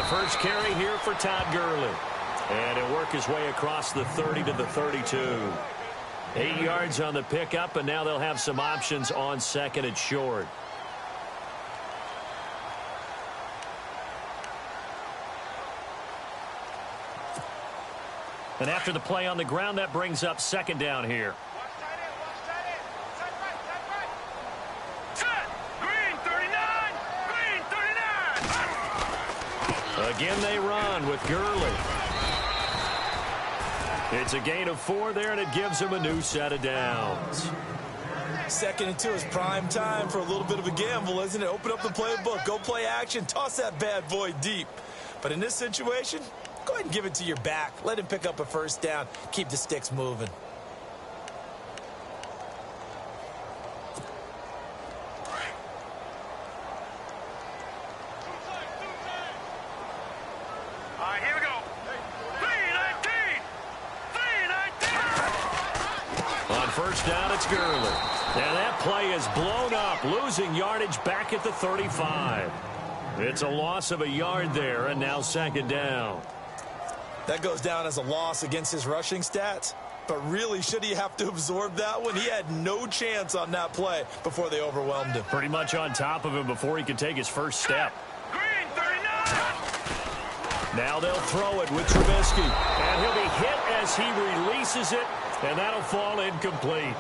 first carry here for Todd Gurley. And he'll work his way across the 30 to the 32. 8 yards on the pickup, and now they'll have some options on second and short. And after the play on the ground, that brings up second down here. Again, they run with Gurley. It's a gain of 4 there, and it gives them a new set of downs. 2nd and 2 is prime time for a little bit of a gamble, isn't it? Open up the playbook, go play action, toss that bad boy deep. But in this situation, go ahead and give it to your back. Let him pick up a first down. Keep the sticks moving. First down, it's Gurley. And that play is blown up, losing yardage back at the 35. It's a loss of a yard there, and now second down. That goes down as a loss against his rushing stats. But really, should he have to absorb that one? He had no chance on that play before they overwhelmed him. Pretty much on top of him before he could take his first step. Now they'll throw it with Trubisky. And he'll be hit as he releases it. And that'll fall incomplete.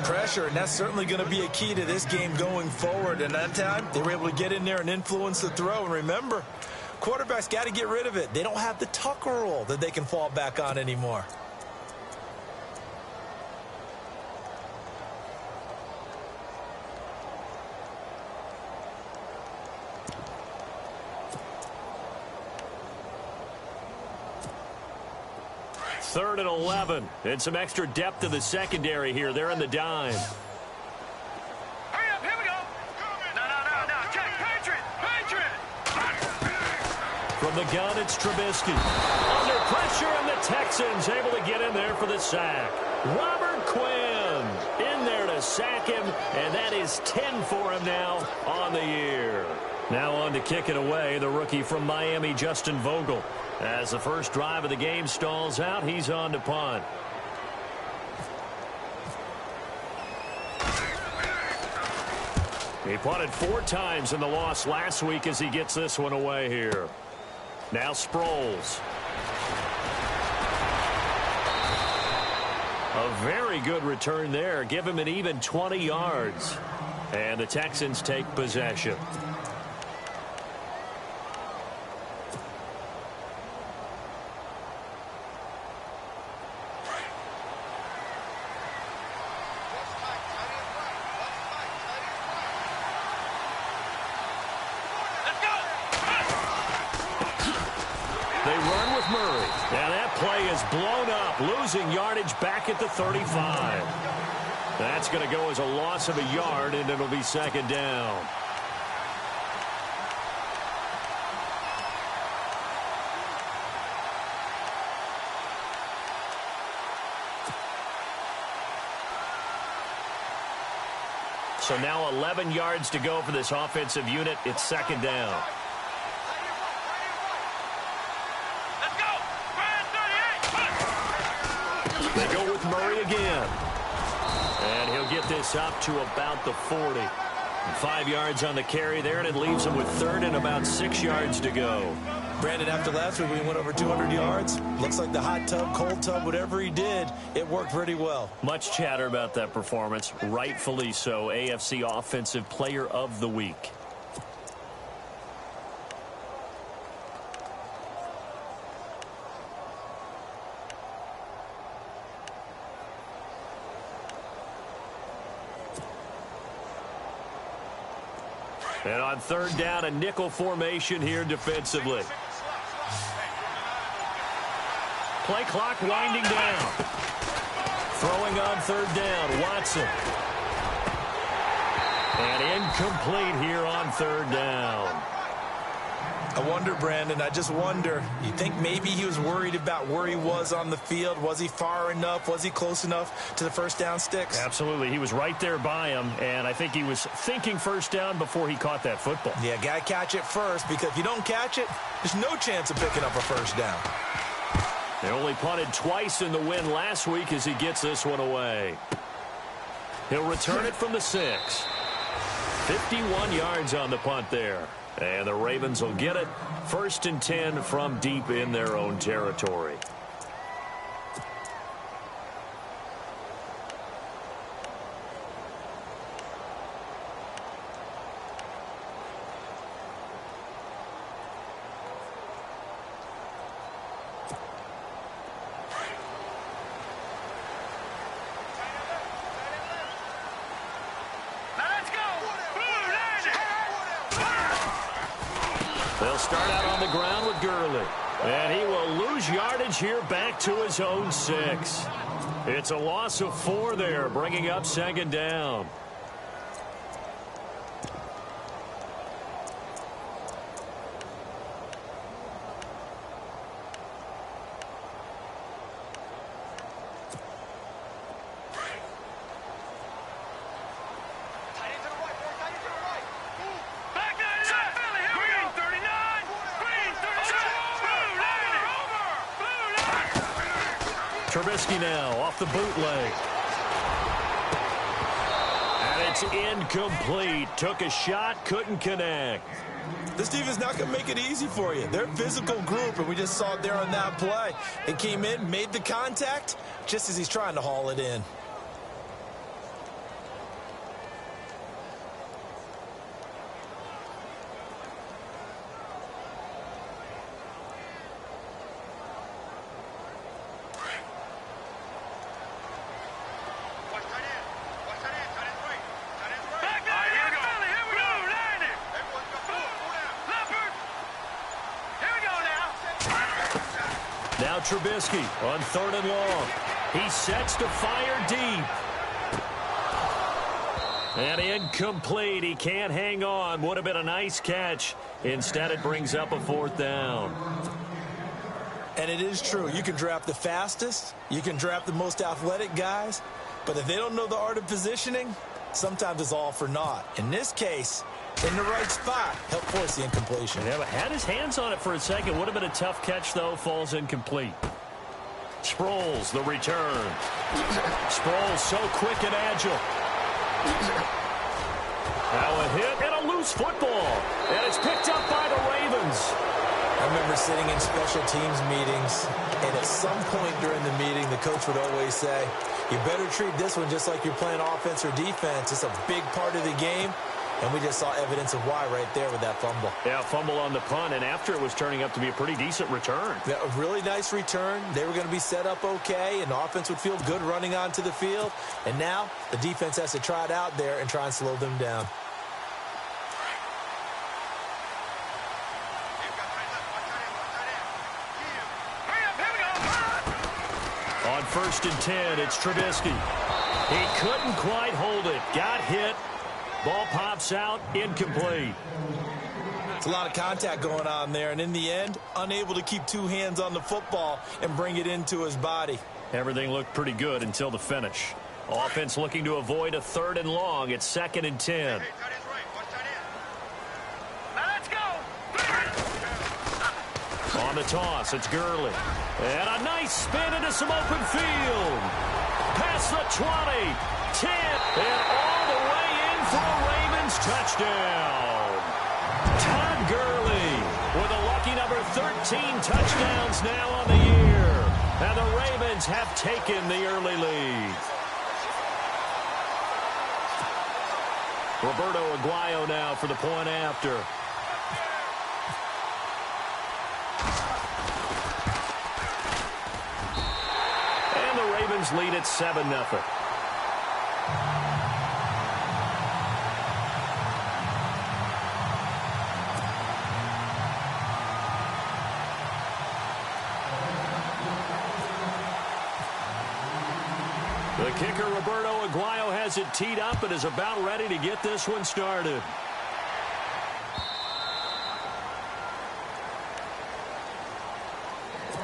Pressure, and that's certainly going to be a key to this game going forward. And that time, they were able to get in there and influence the throw. And remember, quarterbacks got to get rid of it. They don't have the Tucker rule that they can fall back on anymore. Third and 11. And some extra depth to the secondary here. They're in the dime. Hurry up, here we go. No. Check, Patriot. From the gun, it's Trubisky. Under pressure, and the Texans able to get in there for the sack. Robert Quinn in there to sack him, and that is 10 for him now on the year. Now on to kick it away, the rookie from Miami, Justin Vogel. As the first drive of the game stalls out, he's on to punt. He punted 4 times in the loss last week as he gets this one away here. Now Sproles. A very good return there. Give him an even 20 yards. And the Texans take possession. Blown up, losing yardage back at the 35. That's going to go as a loss of a yard, and it'll be second down. So now 11 yards to go for this offensive unit. It's second down. They go with Murray again. And he'll get this up to about the 40. 5 yards on the carry there, and it leaves him with third and about 6 yards to go. Brandon, after last week, we went over 200 yards. Looks like the hot tub, cold tub, whatever he did, it worked pretty well. Much chatter about that performance. Rightfully so. AFC Offensive Player of the Week. And on third down, a nickel formation here defensively. Play clock winding down. Throwing on third down, Watson. And incomplete here on third down. I wonder, Brandon, I just wonder, you think maybe he was worried about where he was on the field? Was he far enough? Was he close enough to the first down sticks? Absolutely. He was right there by him, and I think he was thinking first down before he caught that football. Yeah, got to catch it first, because if you don't catch it, there's no chance of picking up a first down. They only punted twice in the win last week as he gets this one away. He'll return it from the 6. 51 yards on the punt there. And the Ravens will get it. 1st and 10 from deep in their own territory. They'll start out on the ground with Gurley. And he will lose yardage here back to his own 6. It's a loss of 4 there, bringing up 2nd down. Trubisky now off the bootleg. And it's incomplete. Took a shot, couldn't connect. This defense not going to make it easy for you. They're a physical group, and we just saw it there on that play. It came in, made the contact, just as he's trying to haul it in. Now Trubisky on 3rd and long. He sets to fire deep. And incomplete. He can't hang on. Would have been a nice catch. Instead, it brings up a 4th down. And it is true. You can draft the fastest. You can draft the most athletic guys. But if they don't know the art of positioning, sometimes it's all for naught. In this case, in the right spot, help force the incompletion. Yeah, but had his hands on it for a second. Would have been a tough catch, though. Falls incomplete. Sproles, the return. Sproles so quick and agile. Now a hit and a loose football. And it's picked up by the Ravens. I remember sitting in special teams meetings, and at some point during the meeting, the coach would always say, you better treat this one just like you're playing offense or defense. It's a big part of the game. And we just saw evidence of why right there with that fumble. Yeah, fumble on the punt, and after it was turning up to be a pretty decent return. Yeah, a really nice return. They were going to be set up okay, and the offense would feel good running onto the field. And now the defense has to try it out there and try and slow them down. On 1st and 10, it's Trubisky. He couldn't quite hold it. Got hit. Ball pops out, incomplete. It's a lot of contact going on there, and in the end, unable to keep 2 hands on the football and bring it into his body. Everything looked pretty good until the finish. Offense looking to avoid a 3rd and long. It's 2nd and 10. On the toss, it's Gurley. And a nice spin into some open field. Past the 20, 10, and all the way in for a Ravens touchdown. Todd Gurley with a lucky number 13 touchdowns now on the year. And the Ravens have taken the early lead. Roberto Aguayo now for the point after. And the Ravens lead at 7-0. The kicker, Roberto Aguayo, has it teed up and is about ready to get this one started.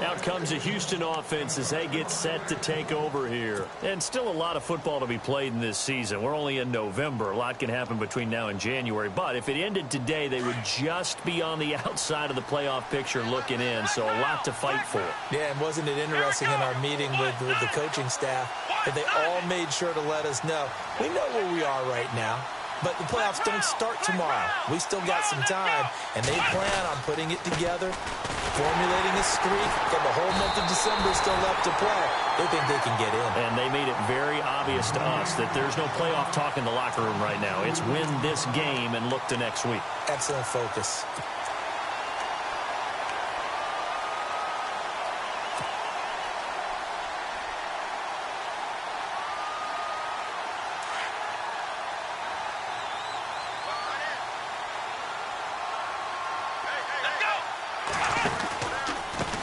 Out comes the Houston offense as they get set to take over here. And still a lot of football to be played in this season. We're only in November. A lot can happen between now and January. But if it ended today, they would just be on the outside of the playoff picture looking in. So a lot to fight for. Yeah, and wasn't it interesting in our meeting with the coaching staff that they all made sure to let us know, we know where we are right now. But the playoffs don't start tomorrow. We still got some time, and they plan on putting it together, formulating a streak. Got the whole month of December still left to play. They think they can get in. And they made it very obvious to us that there's no playoff talk in the locker room right now. It's win this game and look to next week. Excellent focus.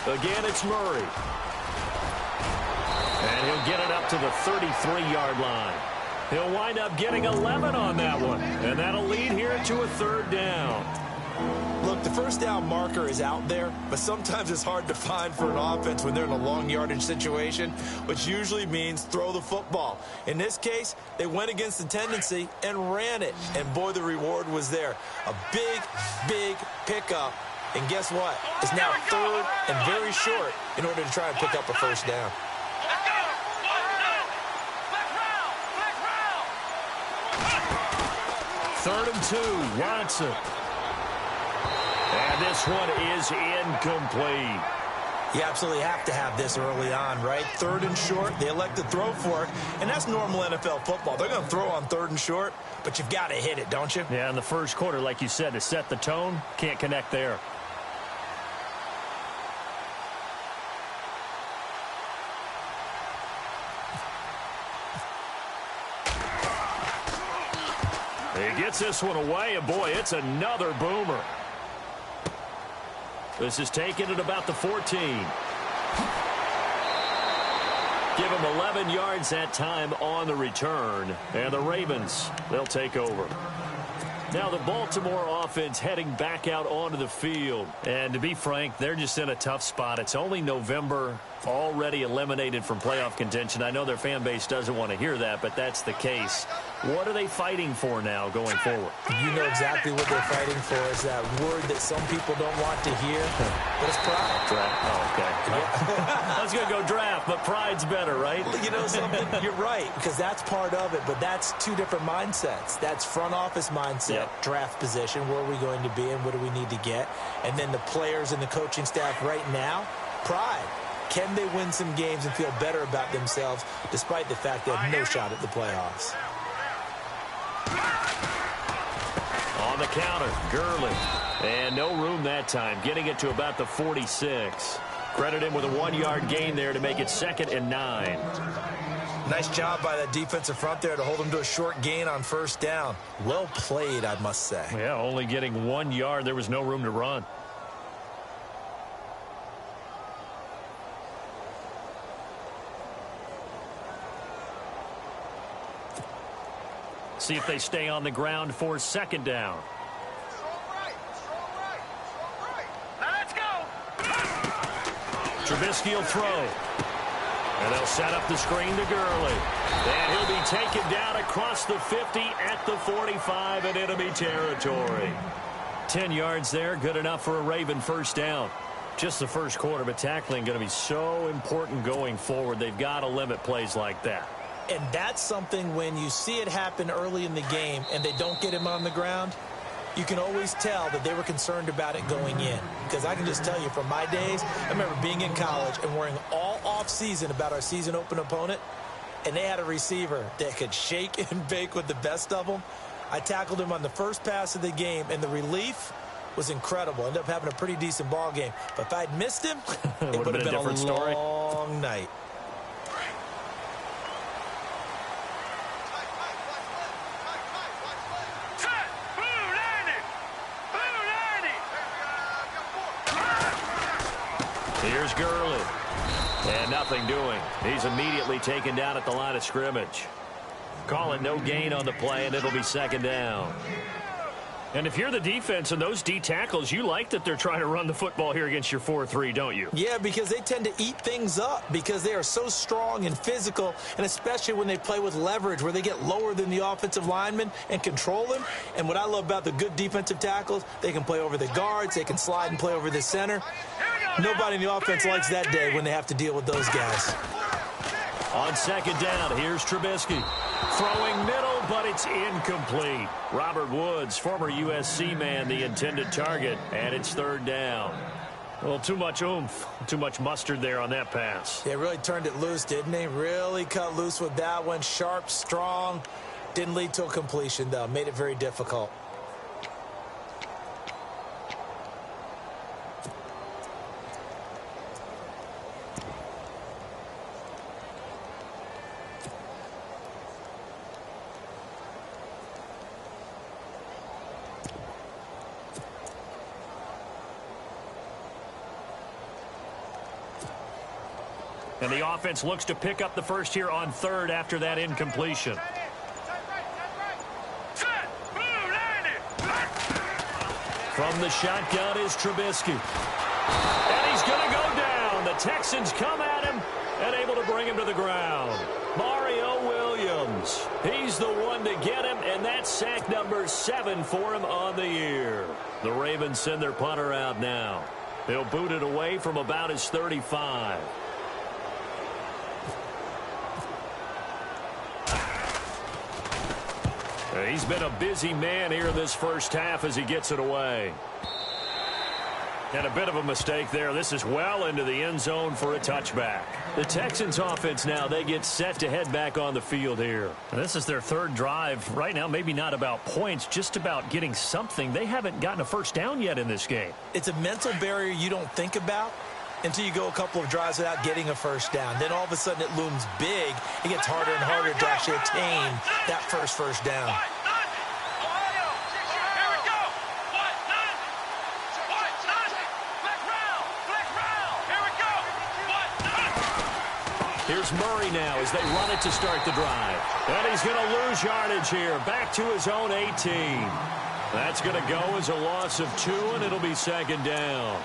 Again, it's Murray. And he'll get it up to the 33-yard line. He'll wind up getting 11 on that one. And that'll lead here to a third down. Look, the first down marker is out there, but sometimes it's hard to find for an offense when they're in a long yardage situation, which usually means throw the football. In this case, they went against the tendency and ran it. And boy, the reward was there. A big, big pickup. And guess what? It's now third and very short in order to try and pick up a first down. Third and 2, Watson. And this one is incomplete. You absolutely have to have this early on, right? Third and short, they elect to throw for it, and that's normal NFL football. They're going to throw on third and short, but you've got to hit it, don't you? Yeah, in the first quarter, like you said, to set the tone, can't connect there. He gets this one away, and boy, it's another boomer. This is taken at about the 14. Give him 11 yards that time on the return. And the Ravens, they'll take over. Now the Baltimore offense heading back out onto the field. And to be frank, they're just in a tough spot. It's only November, already eliminated from playoff contention. I know their fan base doesn't want to hear that, but that's the case. What are they fighting for now going forward? You know exactly what they're fighting for. Is that word that some people don't want to hear, but it's pride. Draft. Oh, okay. Yeah. I was going to go draft, but pride's better, right? You know something? You're right, because that's part of it, but that's two different mindsets. That's front office mindset, draft position, where are we going to be and what do we need to get? And then the players and the coaching staff right now, pride. Can they win some games and feel better about themselves despite the fact they have no shot at the playoffs? On the counter, Gurley. And no room that time, getting it to about the 46. Credit him with a 1-yard gain there to make it 2nd and 9. Nice job by that defensive front there to hold him to a short gain on first down. Well played, I must say. Yeah, only getting 1 yard. There was no room to run. See if they stay on the ground for 2nd down. Let's go. Trubisky will throw. And they'll set up the screen to Gurley. And he'll be taken down across the 50 at the 45 and enemy territory. 10 yards there, good enough for a Raven first down. Just the first quarter, but tackling going to be so important going forward. They've got to limit plays like that. And that's something when you see it happen early in the game and they don't get him on the ground, you can always tell that they were concerned about it going in. Because I can just tell you from my days, I remember being in college and worrying all off-season about our season open opponent, and they had a receiver that could shake and bake with the best of them. I tackled him on the first pass of the game, and the relief was incredible. Ended up having a pretty decent ball game. But if I'd missed him, it would have been a long night. Here's Gurley. And nothing doing. He's immediately taken down at the line of scrimmage. Call it no gain on the play, and it'll be 2nd down. And if you're the defense and those D tackles, you like that they're trying to run the football here against your 4-3, don't you? Yeah, because they tend to eat things up because they are so strong and physical, and especially when they play with leverage where they get lower than the offensive linemen and control them. And what I love about the good defensive tackles, they can play over the guards, they can slide and play over the center. Nobody in the offense likes that day when they have to deal with those guys. On second down, here's Trubisky. Throwing middle, but it's incomplete. Robert Woods, former USC man, the intended target, and it's third down. Well, too much oomph, too much mustard there on that pass. They really turned it loose, didn't they? Really cut loose with that one. Sharp, strong. Didn't lead to a completion, though. Made it very difficult. And the offense looks to pick up the first here on third after that incompletion. From the shotgun is Trubisky. And he's going to go down. The Texans come at him and able to bring him to the ground. Mario Williams. He's the one to get him, and that's sack number 7 for him on the year. The Ravens send their punter out now. He'll boot it away from about his 35. He's been a busy man here in this first half as he gets it away. And a bit of a mistake there. This is well into the end zone for a touchback. The Texans offense now, they get set to head back on the field here. And this is their third drive. Right now, maybe not about points, just about getting something. They haven't gotten a first down yet in this game. It's a mental barrier you don't think about until you go a couple of drives without getting a first down. Then all of a sudden it looms big. It gets harder and harder to actually attain that first down. Here's Murray now as they run it to start the drive. And he's going to lose yardage here. Back to his own 18. That's going to go as a loss of 2, and it'll be second down.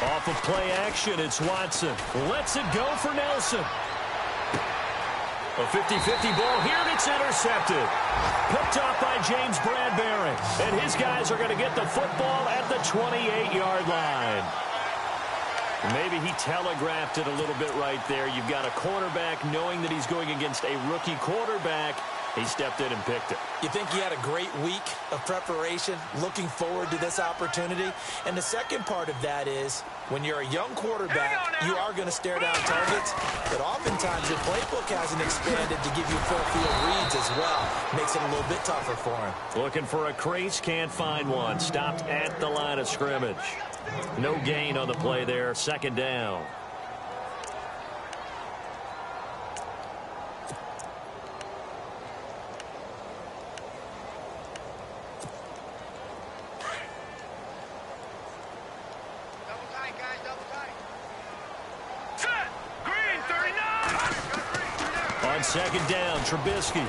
Off of play action, it's Watson. Lets it go for Nelson. A 50-50 ball here, and it's intercepted. Picked off by James Bradbury. And his guys are going to get the football at the 28-yard line. Maybe he telegraphed it a little bit right there. You've got a quarterback knowing that he's going against a rookie quarterback. He stepped in and picked it. You think he had a great week of preparation, looking forward to this opportunity. And the second part of that is, when you're a young quarterback, you are going to stare down targets. But oftentimes, your playbook hasn't expanded to give you full field reads as well. Makes it a little bit tougher for him. Looking for a crease, can't find one. Stopped at the line of scrimmage. No gain on the play there. Second down. Second down, Trubisky.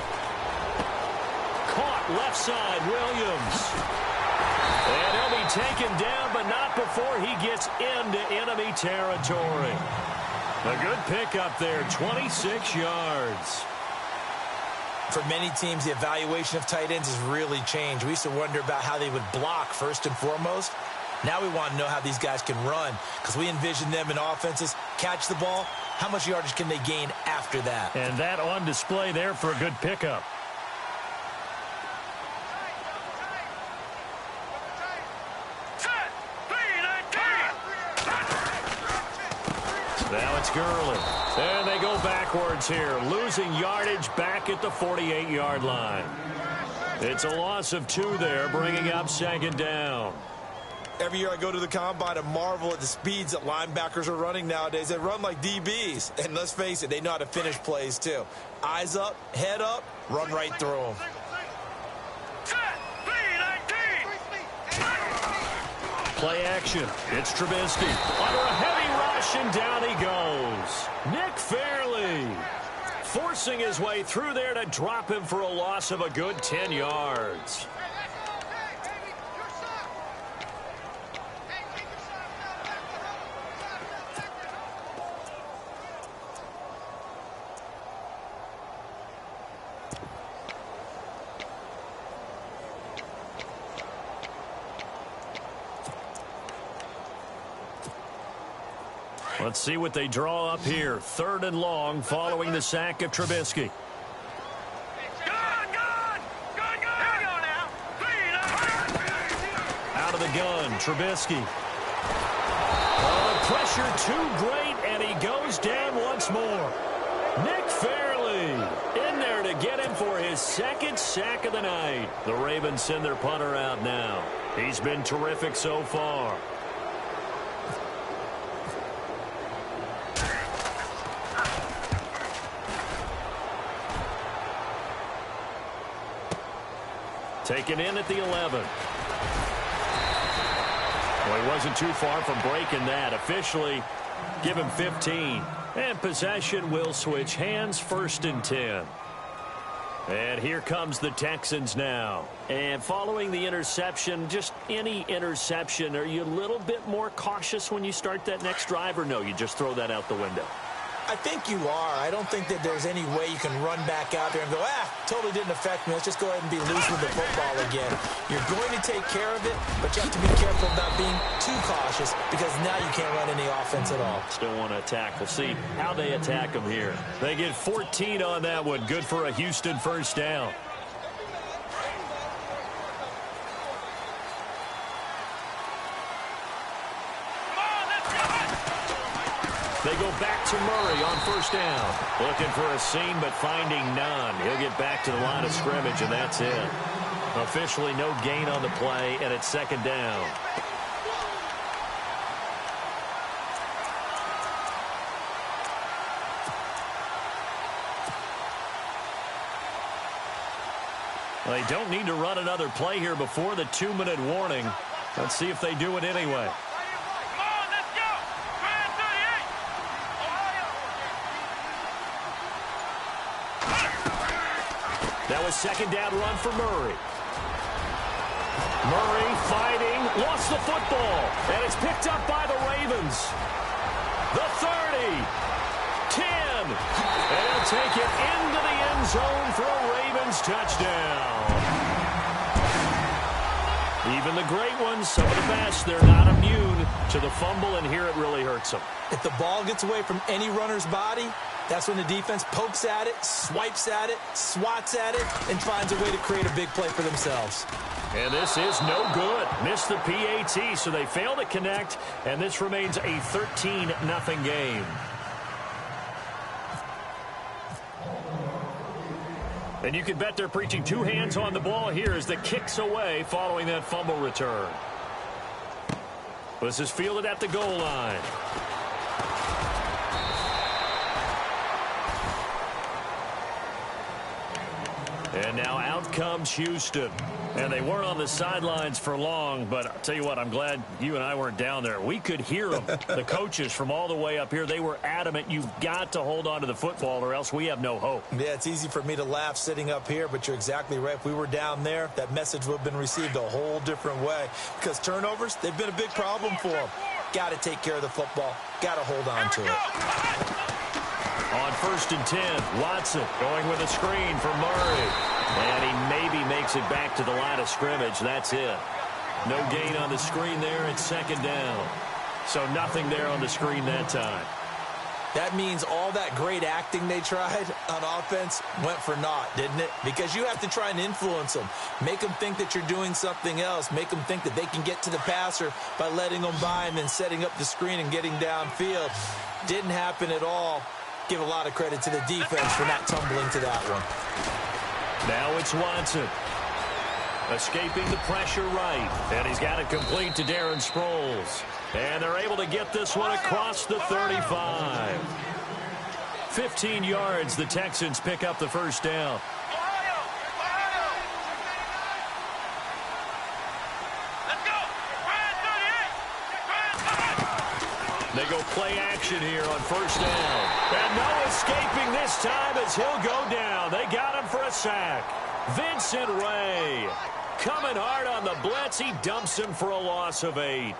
Caught left side, Williams. And he'll be taken down, but not before he gets into enemy territory. A good pickup there, 26 yards. For many teams, the evaluation of tight ends has really changed. We used to wonder about how they would block first and foremost. Now we want to know how these guys can run, because we envision them in offenses catch the ball. How much yardage can they gain after that? And that on display there for a good pickup. Now it's Gurley. And they go backwards here, losing yardage back at the 48-yard line. It's a loss of 2 there, bringing up second down. Every year I go to the combine and marvel at the speeds that linebackers are running nowadays. They run like DBs. And let's face it, they know how to finish plays too. Eyes up, head up, run right through them. Play action. It's Trubisky. Under a heavy rush, and down he goes. Nick Fairley forcing his way through there to drop him for a loss of a good 10 yards. Let's see what they draw up here. 3rd and long following the sack of Trubisky. Out of the gun, Trubisky. Oh, the pressure too great, and he goes down once more. Nick Fairley in there to get him for his 2nd sack of the night. The Ravens send their punter out now. He's been terrific so far. Taken in at the 11. Well, he wasn't too far from breaking that. Officially, give him 15. And possession will switch hands. 1st and 10. And here comes the Texans now. And following the interception, just any interception, are you a little bit more cautious when you start that next drive, or no, you just throw that out the window? I think you are. I don't think that there's any way you can run back out there and go, totally didn't affect me. Let's just go ahead and be loose with the football again. You're going to take care of it, but you have to be careful about being too cautious because now you can't run any offense at all. Still want to attack. We'll see how they attack them here. They get 14 on that one. Good for a Houston 1st down. They go back to Murray on 1st down. Looking for a seam, but finding none. He'll get back to the line of scrimmage, and that's it. Officially no gain on the play, and it's 2nd down. They don't need to run another play here before the 2-minute warning. Let's see if they do it anyway. That was 2nd down run for Murray. Murray fighting, lost the football, and it's picked up by the Ravens. The 30, 10, and he'll take it into the end zone for a Ravens touchdown. Even the great ones, some of the best, they're not immune to the fumble, and here it really hurts them. If the ball gets away from any runner's body, that's when the defense pokes at it, swipes at it, swats at it, and finds a way to create a big play for themselves. And this is no good. Missed the PAT, so they fail to connect, and this remains a 13-0 game. And you can bet they're preaching 2 hands on the ball here as the kick's away following that fumble return. This is fielded at the goal line. And now out comes Houston. And they weren't on the sidelines for long, but I'll tell you what, I'm glad you and I weren't down there. We could hear them, the coaches from all the way up here. They were adamant, you've got to hold on to the football or else we have no hope. Yeah, it's easy for me to laugh sitting up here, but you're exactly right. If we were down there, that message would have been received a whole different way. Because turnovers, they've been a big problem for them. Got to take care of the football. Got to hold on to it. On 1st and 10, Watson going with a screen for Murray. And he maybe makes it back to the line of scrimmage. That's it. No gain on the screen there. It's 2nd down. So nothing there on the screen that time. That means all that great acting they tried on offense went for naught, didn't it? Because you have to try and influence them. Make them think that you're doing something else. Make them think that they can get to the passer by letting them by and then setting up the screen and getting downfield. Didn't happen at all. Give a lot of credit to the defense for not tumbling to that one. Now it's Watson. Escaping the pressure right. And he's got it complete to Darren Sproles. And they're able to get this one across the 35. 15 yards, the Texans pick up the first down. They go play action here on first down. And no escaping this time as he'll go down. They got him for a sack. Vincent Ray coming hard on the blitz. He dumps him for a loss of 8.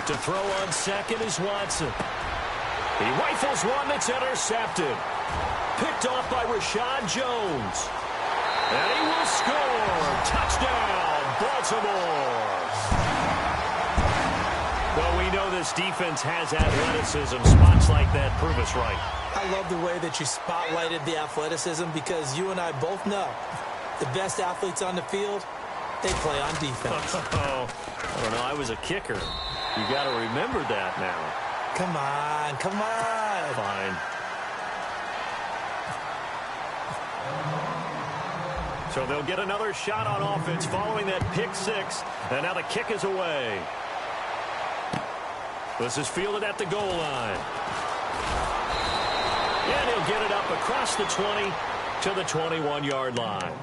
To throw on second is Watson. He rifles one that's intercepted. Picked off by Rashad Jones. And he will score. Touchdown, Baltimore. Well, we know this defense has athleticism. Spots like that prove us right. I love the way that you spotlighted the athleticism because you and I both know the best athletes on the field, they play on defense. Oh, I don't know. I was a kicker. You got to remember that now. Come on, come on. Fine. So they'll get another shot on offense following that pick 6. And now the kick is away. This is fielded at the goal line. And he'll get it up across the 20 to the 21-yard line.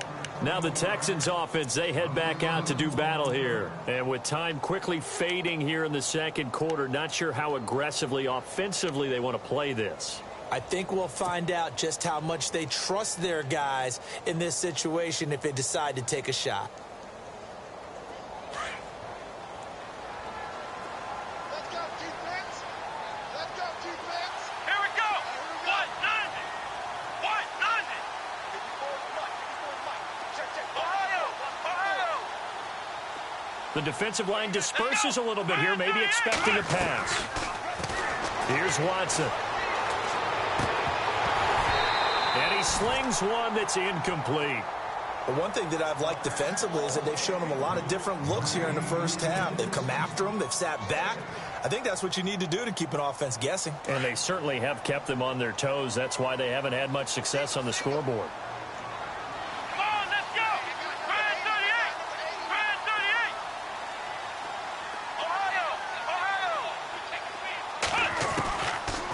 Now the Texans offense, they head back out to do battle here. And with time quickly fading here in the second quarter, not sure how aggressively, offensively they want to play this. I think we'll find out just how much they trust their guys in this situation if they decide to take a shot. Let's go, defense. Let's go, defense. Here we go. What? Nothing. What? Nothing. Ohio. The defensive line disperses a little bit here, maybe expecting a pass. Here's Watson. And he slings one that's incomplete. But one thing that I've liked defensively is that they've shown them a lot of different looks here in the first half. They've come after them. They've sat back. I think that's what you need to do to keep an offense guessing. And they certainly have kept them on their toes. That's why they haven't had much success on the scoreboard.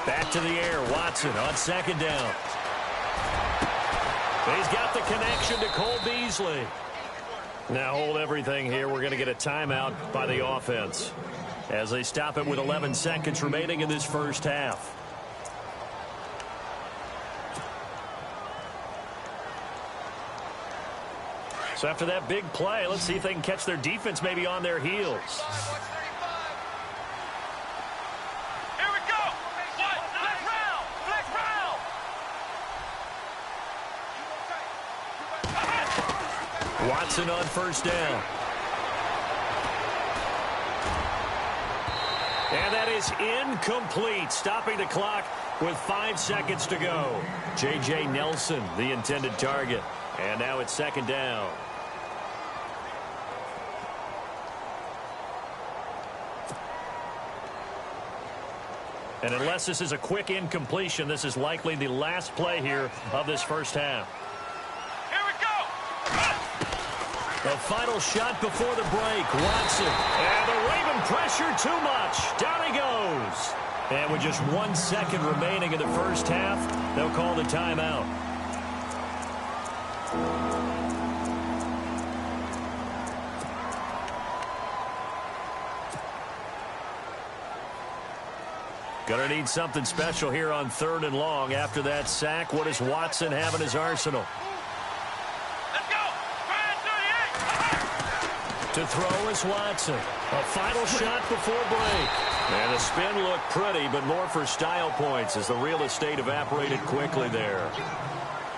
Back to the air, Watson on second down. He's got the connection to Cole Beasley. Now hold everything here. We're going to get a timeout by the offense as they stop it with 11 seconds remaining in this first half. So after that big play, let's see if they can catch their defense maybe on their heels. Watson on first down. And that is incomplete, stopping the clock with 5 seconds to go. J.J. Nelson, the intended target. And now it's second down. And unless this is a quick incompletion, this is likely the last play here of this first half. The final shot before the break, Watson. And the Raven pressure too much. Down he goes. And with just 1 second remaining in the first half, they'll call the timeout. Gonna need something special here on 3rd and long. After that sack, what does Watson have in his arsenal? To throw is Watson. A final shot before break. And the spin looked pretty, but more for style points as the real estate evaporated quickly there.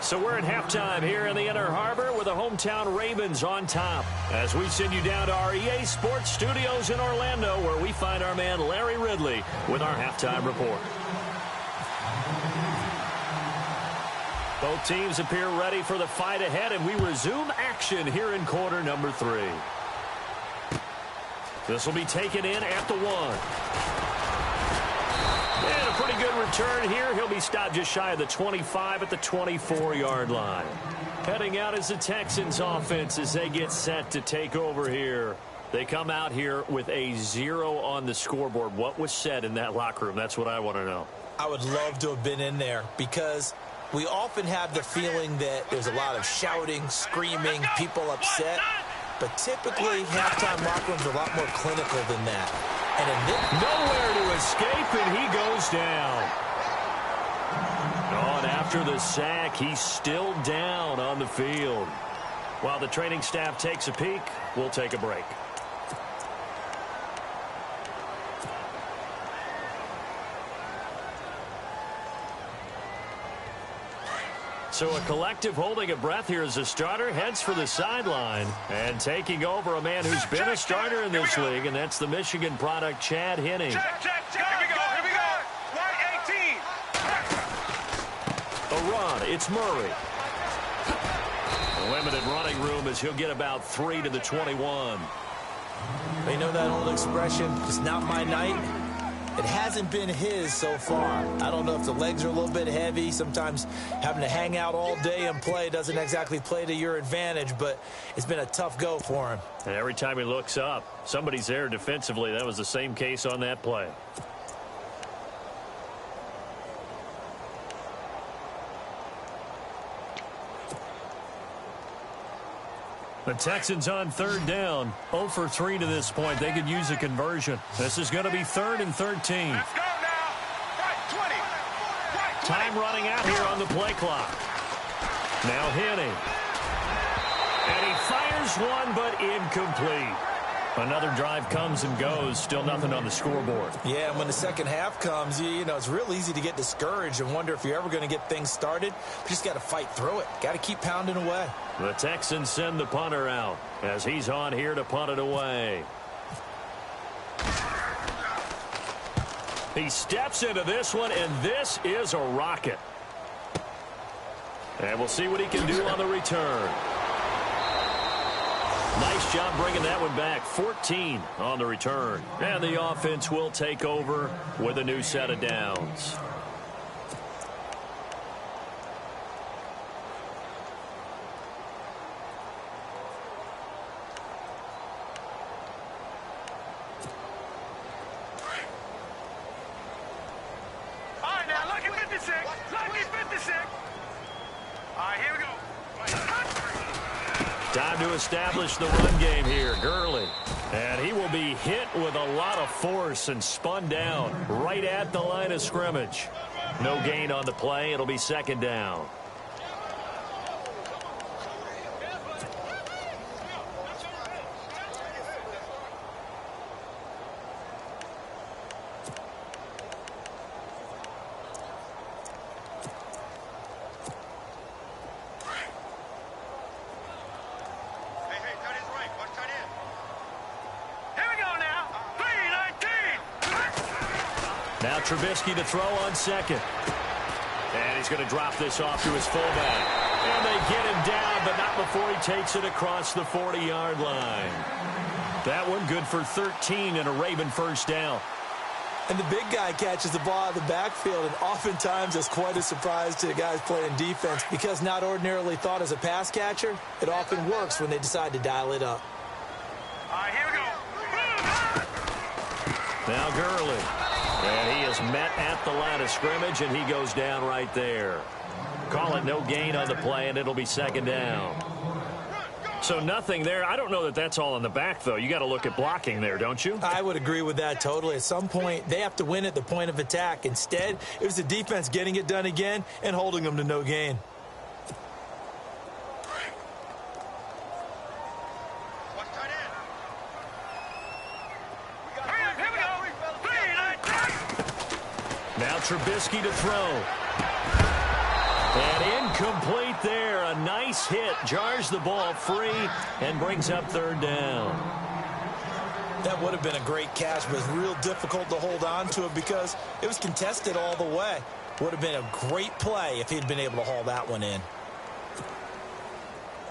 So we're at halftime here in the Inner Harbor with the hometown Ravens on top. As we send you down to our EA Sports Studios in Orlando, where we find our man Larry Ridley with our halftime report. Both teams appear ready for the fight ahead, and we resume action here in quarter number 3. This will be taken in at the 1. And a pretty good return here. He'll be stopped just shy of the 25 at the 24-yard line. Heading out is the Texans offense as they get set to take over here. They come out here with a 0 on the scoreboard. What was said in that locker room? That's what I want to know. I would love to have been in there because we often have the feeling that there's a lot of shouting, screaming, people upset. But typically, halftime locker rooms are a lot more clinical than that. And nowhere to escape, and he goes down. Oh, and after the sack, he's still down on the field. While the training staff takes a peek, we'll take a break. So a collective holding of breath here as the starter heads for the sideline. And taking over a man who's been a starter in this league, and that's the Michigan product, Chad Henne. Here we go. Line 18. A run, it's Murray. Limited running room as he'll get about 3 to the 21. You know that old expression, it's not my night? It hasn't been his so far. I don't know if the legs are a little bit heavy. Sometimes having to hang out all day and play doesn't exactly play to your advantage, but it's been a tough go for him. And every time he looks up, somebody's there defensively. That was the same case on that play. The Texans on 3rd down. 0 for 3 to this point. They could use a conversion. This is going to be 3rd and 13. Let's go now. Right 20. Time running out here on the play clock. Now Henne. And he fires one, but incomplete. Another drive comes and goes. Still nothing on the scoreboard. Yeah, and when the second half comes, you know, it's real easy to get discouraged and wonder if you're ever going to get things started. You just got to fight through it. Got to keep pounding away. The Texans send the punter out as he's on here to punt it away. He steps into this one, and this is a rocket. And we'll see what he can do on the return. Nice job bringing that one back. 14 on the return. And the offense will take over with a new set of downs. All right, now, lucky 56. Lucky 56. All right, here we go. Time to establish the run game here. Gurley. And he will be hit with a lot of force and spun down right at the line of scrimmage. No gain on the play. It'll be 2nd down. Now Trubisky to throw on 2nd. And he's going to drop this off to his fullback. And they get him down, but not before he takes it across the 40-yard line. That one good for 13 and a Raven 1st down. And the big guy catches the ball out of the backfield, and oftentimes it's quite a surprise to the guys playing defense because not ordinarily thought as a pass catcher, it often works when they decide to dial it up. All right, here we go. Now Gurley. And he is met at the line of scrimmage, and he goes down right there. Call it no gain on the play, and it'll be 2nd down. So nothing there. I don't know that that's all in the back, though. You got to look at blocking there, don't you? I would agree with that totally. At some point, they have to win at the point of attack. Instead, it was the defense getting it done again and holding them to no gain. Now Trubisky to throw. And incomplete there. A nice hit. Jars the ball free and brings up 3rd down. That would have been a great catch, but it's real difficult to hold on to it because it was contested all the way. Would have been a great play if he'd been able to haul that one in.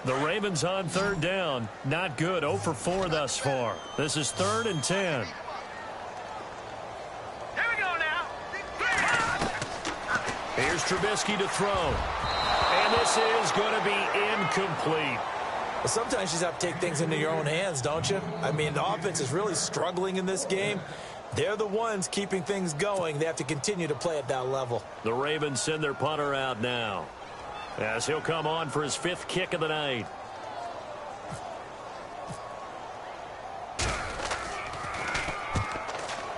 The Ravens on third down. Not good. 0 for 4 thus far. This is 3rd and 10. Here we go now. Here's Trubisky to throw. And this is going to be incomplete. Well, sometimes you just have to take things into your own hands, don't you? I mean, the offense is really struggling in this game. They're the ones keeping things going. They have to continue to play at that level. The Ravens send their punter out now, as he'll come on for his 5th kick of the night.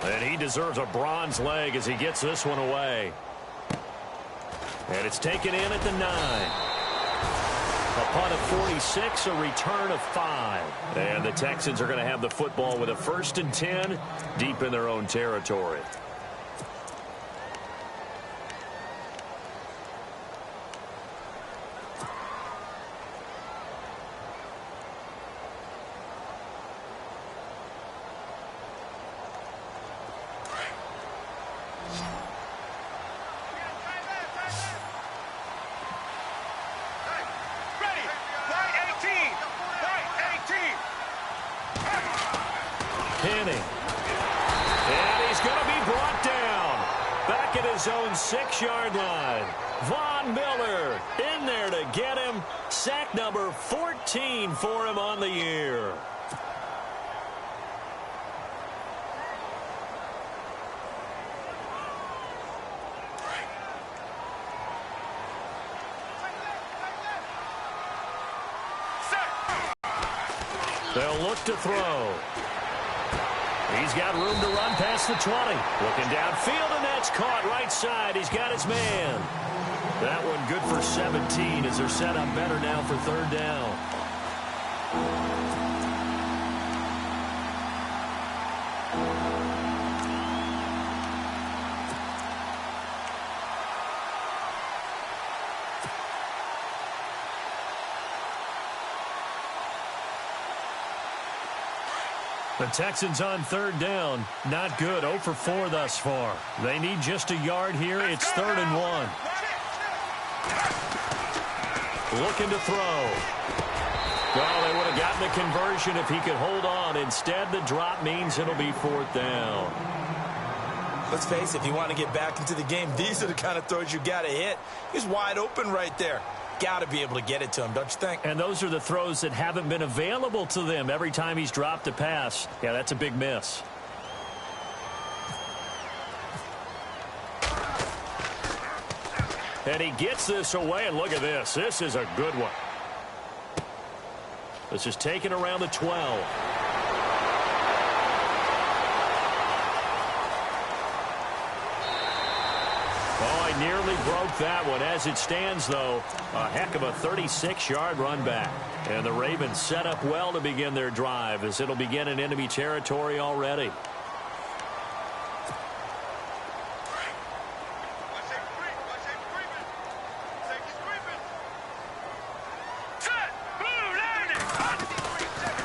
And he deserves a bronze leg as he gets this one away. And it's taken in at the 9. A punt of 46, a return of 5. And the Texans are going to have the football with a 1st and 10 deep in their own territory. And he's going to be brought down back at his own 6-yard line. Von Miller in there to get him. Sack number 14 for him on the year. They'll look to throw. He's got room to run past the 20. Looking downfield, and that's caught right side. He's got his man. That one good for 17 as they're set up better now for 3rd down. The Texans on 3rd down. Not good. 0 for 4 thus far. They need just a yard here. It's 3rd and 1. Looking to throw. Well, they would have gotten the conversion if he could hold on. Instead, the drop means it'll be 4th down. Let's face it, if you want to get back into the game, these are the kind of throws you got to hit. He's wide open right there. Got to be able to get it to him, don't you think? And those are the throws that haven't been available to them every time he's dropped a pass. Yeah, that's a big miss. And he gets this away, and look at this. This is a good one. This is taken around the 12. Nearly broke that one. As it stands, though, a heck of a 36-yard run back. And the Ravens set up well to begin their drive as it'll begin in enemy territory already.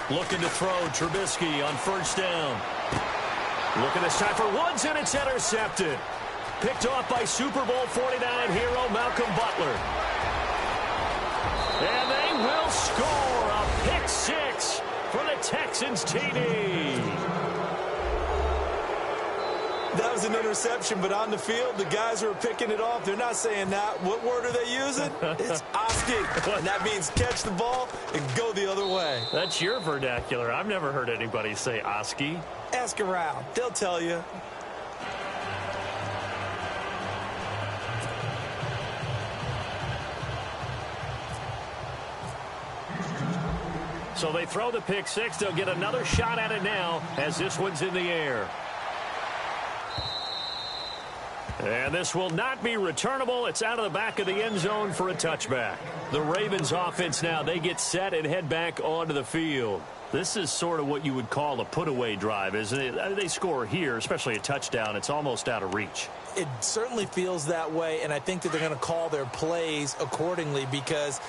Looking to throw. Trubisky on 1st down. Looking this time for Woods, and it's intercepted. Picked off by Super Bowl 49 hero Malcolm Butler. And they will score a pick 6 for the Texans TD. That was an interception, but on the field, the guys who are picking it off, they're not saying that. What word are they using? It's Oski. And that means catch the ball and go the other way. That's your vernacular. I've never heard anybody say Oski. Ask around. They'll tell you. So they throw the pick 6. They'll get another shot at it now as this one's in the air. And this will not be returnable. It's out of the back of the end zone for a touchback. The Ravens offense now, they get set and head back onto the field. This is sort of what you would call a put-away drive, isn't it? They score here, especially a touchdown. It's almost out of reach. It certainly feels that way, and I think that they're going to call their plays accordingly because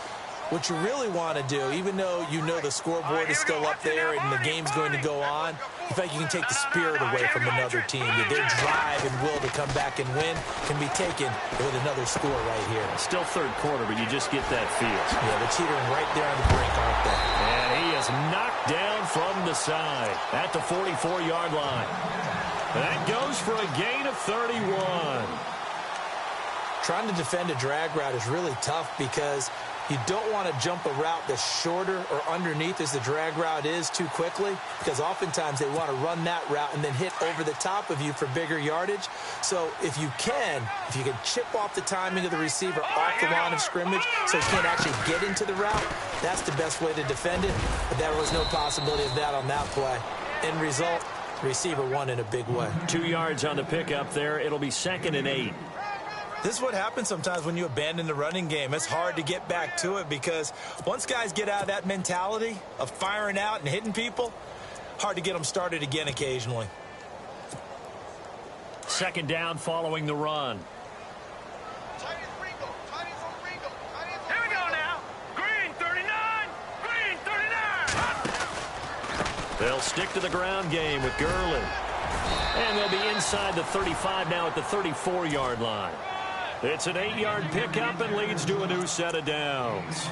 what you really want to do, even though you know the scoreboard is still up there and the game's going to go on, in fact, you can take the spirit away from another team. Their drive and will to come back and win can be taken with another score right here. Still third quarter, but you just get that feel. Yeah, they're teetering right there on the brink, aren't they? And he is knocked down from the side at the 44-yard line. That goes for a gain of 31. Trying to defend a drag route is really tough because you don't want to jump a route that's shorter or underneath as the drag route is too quickly, because oftentimes they want to run that route and then hit over the top of you for bigger yardage. So if you can chip off the timing of the receiver off the line of scrimmage so he can't actually get into the route, that's the best way to defend it. But there was no possibility of that on that play. End result, the receiver won in a big way. 2 yards on the pickup there. It'll be 2nd and 8. This is what happens sometimes when you abandon the running game. It's hard to get back to it because once guys get out of that mentality of firing out and hitting people, hard to get them started again occasionally. 2nd down following the run. Here we go now. Green 39. Green 39. They'll stick to the ground game with Gurley. And they'll be inside the 35 now at the 34-yard line. It's an 8-yard pickup and leads to a new set of downs.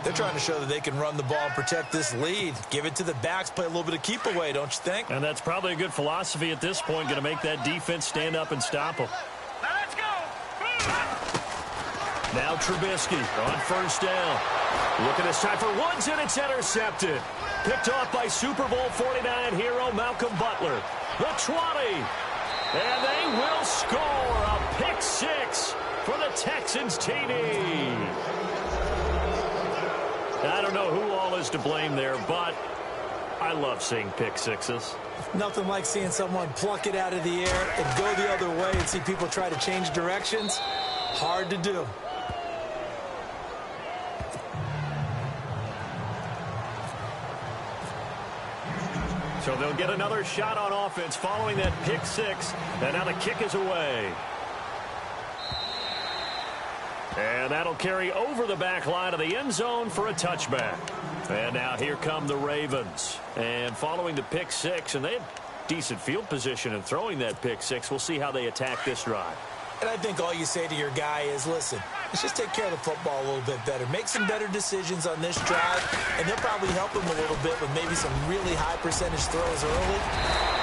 They're trying to show that they can run the ball and protect this lead. Give it to the backs, play a little bit of keep away, don't you think? And that's probably a good philosophy at this point, going to make that defense stand up and stop them. Now let's go. Now Trubisky on 1st down. Look at this time for Woods, and it's intercepted. Picked off by Super Bowl 49 hero Malcolm Butler. The 20. And they will score a pick 6 for the Texans TD. I don't know who all is to blame there, but I love seeing pick 6s. Nothing like seeing someone pluck it out of the air and go the other way and see people try to change directions. Hard to do. So they'll get another shot on offense following that pick 6. And now the kick is away. And that'll carry over the back line of the end zone for a touchback. And now here come the Ravens. And following the pick 6, and they had decent field position in throwing that pick 6. We'll see how they attack this drive. And I think all you say to your guy is, listen, let's just take care of the football a little bit better. Make some better decisions on this drive, and they'll probably help him a little bit with maybe some really high percentage throws early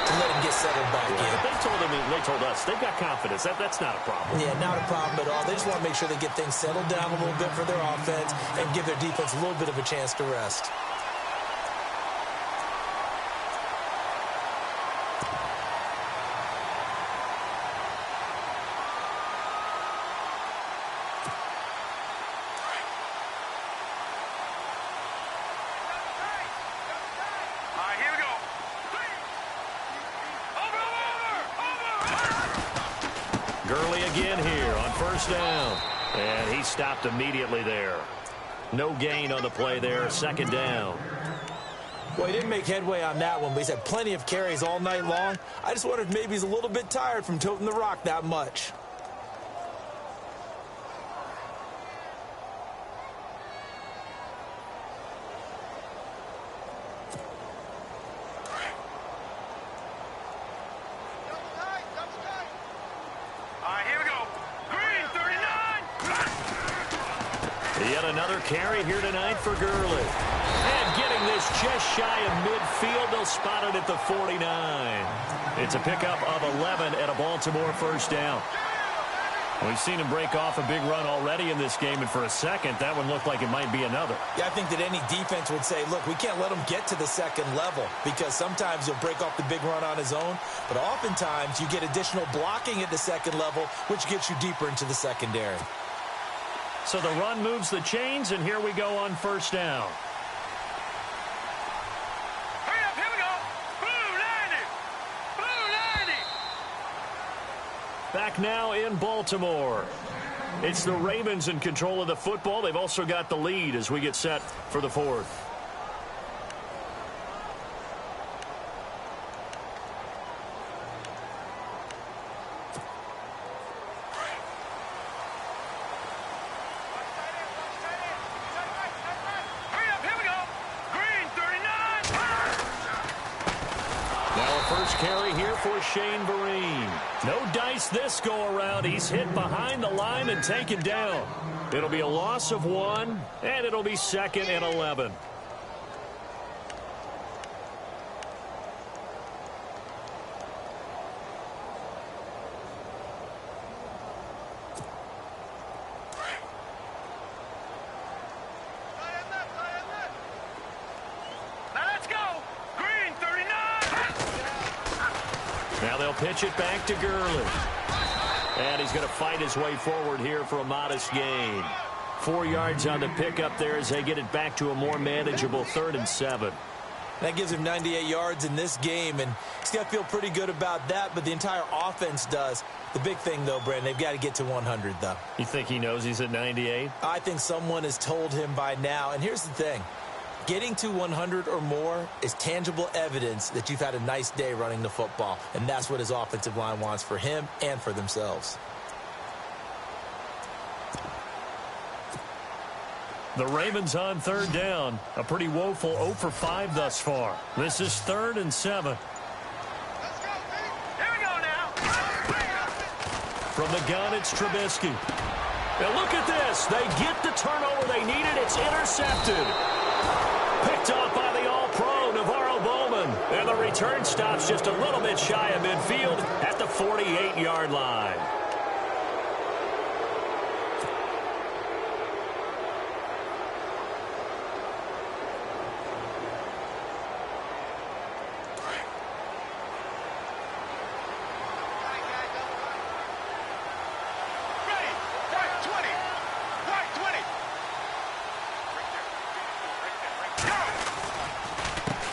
to let him get settled back in. They told us they've got confidence. That's not a problem. Yeah, not a problem at all. They just want to make sure they get things settled down a little bit for their offense and give their defense a little bit of a chance to rest. Gurley again here on 1st down. And he stopped immediately there. No gain on the play there. 2nd down. Well, he didn't make headway on that one, but he's had plenty of carries all night long. I just wondered if maybe he's a little bit tired from toting the rock that much. Yet another carry here tonight for Gurley. And getting this just shy of midfield, they'll spot it at the 49. It's a pickup of 11 at a Baltimore 1st down. We've seen him break off a big run already in this game, and for a second, that one looked like it might be another. Yeah, I think that any defense would say, look, we can't let him get to the 2nd level, because sometimes he'll break off the big run on his own, but oftentimes you get additional blocking at the 2nd level, which gets you deeper into the secondary. So the run moves the chains, and here we go on 1st down. Hurry up, here we go. Blue 90. Blue 90. Back now in Baltimore. It's the Ravens in control of the football. They've also got the lead as we get set for the 4th. carry here for Shane Vereen. No dice this go-around. He's hit behind the line and taken down. It'll be a loss of 1, and it'll be 2nd and 11. Now they'll pitch it back to Gurley. And he's going to fight his way forward here for a modest gain. 4 yards on the pickup there as they get it back to a more manageable 3rd and 7. That gives him 98 yards in this game, and he's got to feel pretty good about that, but the entire offense does. The big thing, though, Brandon, they've got to get to 100, though. You think he knows he's at 98? I think someone has told him by now, and here's the thing. Getting to 100 or more is tangible evidence that you've had a nice day running the football, and that's what his offensive line wants for him and for themselves. The Ravens on 3rd down. A pretty woeful 0 for 5 thus far. This is 3rd and 7. Let's go, Pete. Here we go now. From the gun, it's Trubisky. And look at this. They get the turnover they needed. It's intercepted. Picked off by the all-pro, Navarro Bowman. And the return stops just a little bit shy of midfield at the 48-yard line.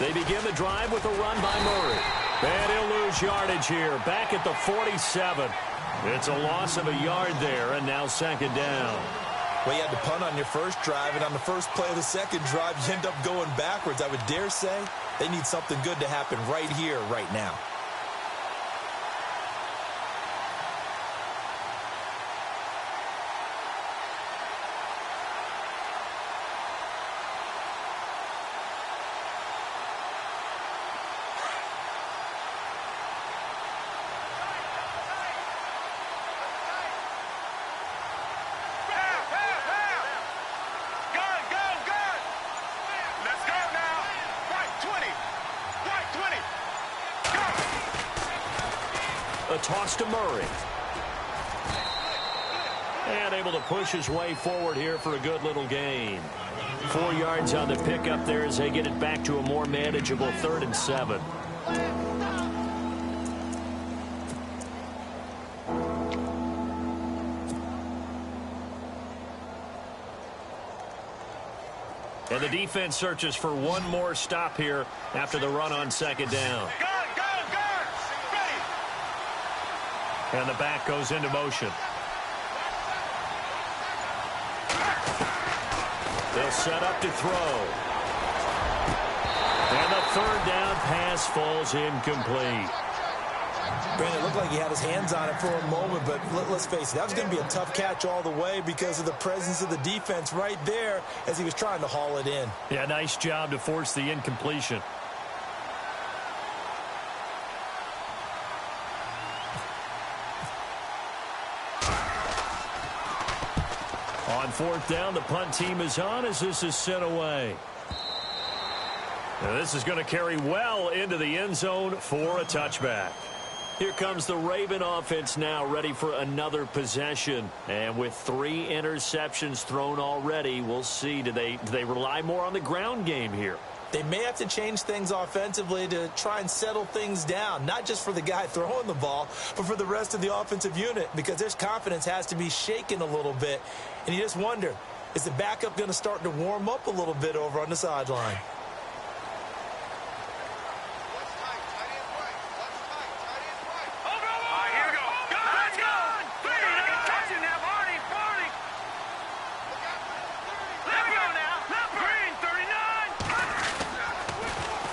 They begin the drive with a run by Murray. And he'll lose yardage here, back at the 47. It's a loss of a yard there, and now 2nd down. Well, you had to punt on your first drive, and on the first play of the second drive, you end up going backwards. I would dare say they need something good to happen right here, right now. A toss to Murray. And able to push his way forward here for a good little gain. 4 yards on the pickup there as they get it back to a more manageable 3rd and 7. And the defense searches for one more stop here after the run on 2nd down. And the back goes into motion. They'll set up to throw. And the 3rd down pass falls incomplete. Brandon, it looked like he had his hands on it for a moment, but let's face it, that was going to be a tough catch all the way because of the presence of the defense right there as he was trying to haul it in. Yeah, nice job to force the incompletion. On 4th down, the punt team is on as this is sent away. Now this is going to carry well into the end zone for a touchback. Here comes the Raven offense now, ready for another possession. And with 3 interceptions thrown already, we'll see. Do they rely more on the ground game here? They may have to change things offensively to try and settle things down, not just for the guy throwing the ball, but for the rest of the offensive unit, because their confidence has to be shaken a little bit. And you just wonder, is the backup going to start to warm up a little bit over on the sideline?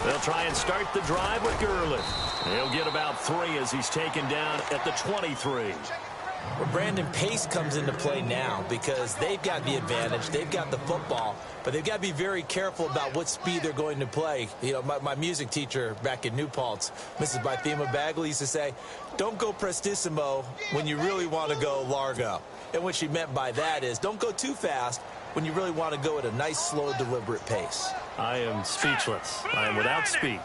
They'll try and start the drive with Gurley. He'll get about 3 as he's taken down at the 23. Well, Brandon, pace comes into play now because they've got the advantage. They've got the football, but they've got to be very careful about what speed they're going to play. You know, my music teacher back in New Paltz, Mrs. Bythema Bagley, used to say, don't go prestissimo when you really want to go largo. And what she meant by that is don't go too fast when you really want to go at a nice, slow, deliberate pace. I am speechless. I am without speech.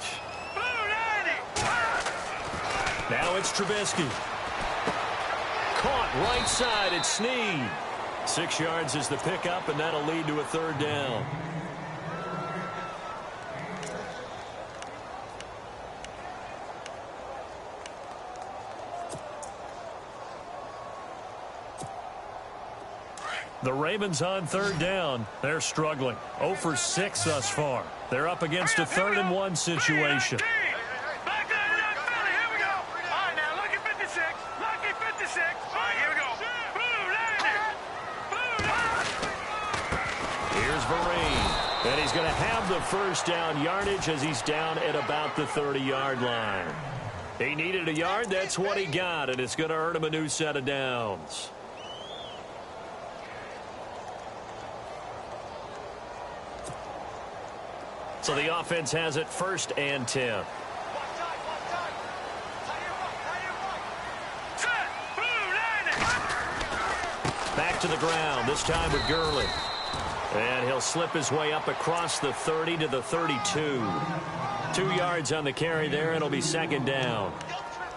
Now it's Trubisky. Caught right side at Snead. 6 yards is the pickup, and that'll lead to a third down. The Ravens on third down. They're struggling. 0 for 6 thus far. They're up against a 3rd and 1 situation. And he's going to have the first down yardage as he's down at about the 30-yard line. He needed a yard. That's what he got, and it's going to earn him a new set of downs. So the offense has it 1st and 10. Back to the ground, this time with Gurley. And he'll slip his way up across the 30 to the 32. 2 yards on the carry there, and it'll be 2nd down.